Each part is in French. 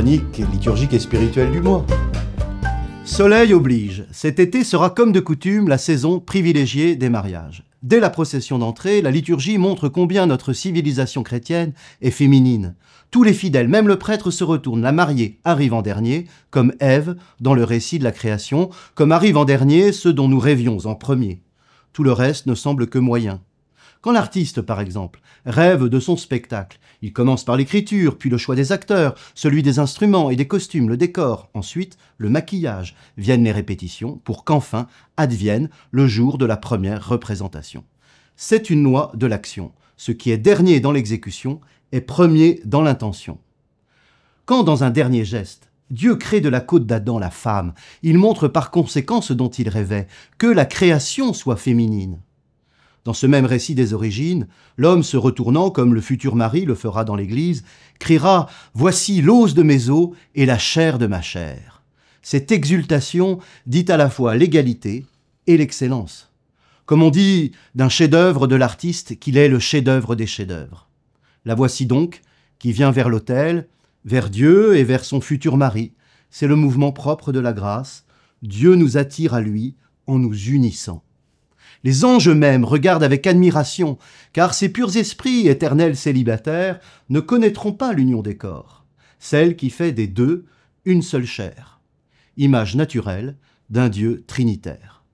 chronique liturgique et spirituelle du mois. Soleil oblige, cet été sera comme de coutume la saison privilégiée des mariages. Dès la procession d'entrée, la liturgie montre combien notre civilisation chrétienne est féminine. Tous les fidèles, même le prêtre, se retournent. La mariée arrive en dernier, comme Ève dans le récit de la création, comme arrivent en dernier ceux dont nous rêvions en premier. Tout le reste ne semble que moyen. Quand l'artiste, par exemple, rêve de son spectacle, il commence par l'écriture, puis le choix des acteurs, celui des instruments et des costumes, le décor, ensuite le maquillage, viennent les répétitions, pour qu'enfin advienne le jour de la première représentation. C'est une loi de l'action. Ce qui est dernier dans l'exécution est premier dans l'intention. Quand, dans un dernier geste, Dieu crée de la côte d'Adam la femme, il montre par conséquent ce dont il rêvait, que la création soit féminine. Dans ce même récit des origines, l'homme se retournant, comme le futur mari le fera dans l'Église, criera « Voici l'os de mes os et la chair de ma chair ». Cette exultation dit à la fois l'égalité et l'excellence. Comme on dit d'un chef-d'œuvre de l'artiste qu'il est le chef-d'œuvre des chefs-d'œuvre. La voici donc, qui vient vers l'autel, vers Dieu et vers son futur mari. C'est le mouvement propre de la grâce. Dieu nous attire à lui en nous unissant. Les anges eux-mêmes regardent avec admiration, car ces purs esprits, éternels célibataires, ne connaîtront pas l'union des corps, celle qui fait des deux une seule chair, image naturelle d'un Dieu trinitaire.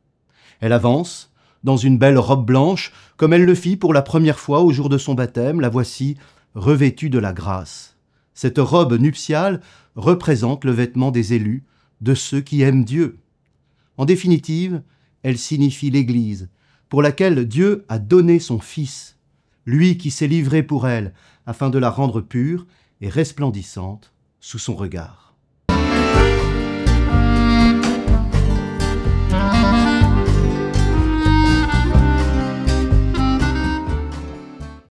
Elle avance, dans une belle robe blanche, comme elle le fit pour la première fois au jour de son baptême, la voici revêtue de la grâce. Cette robe nuptiale représente le vêtement des élus, de ceux qui aiment Dieu. En définitive, elle signifie l'Église, pour laquelle Dieu a donné son Fils, lui qui s'est livré pour elle, afin de la rendre pure et resplendissante sous son regard.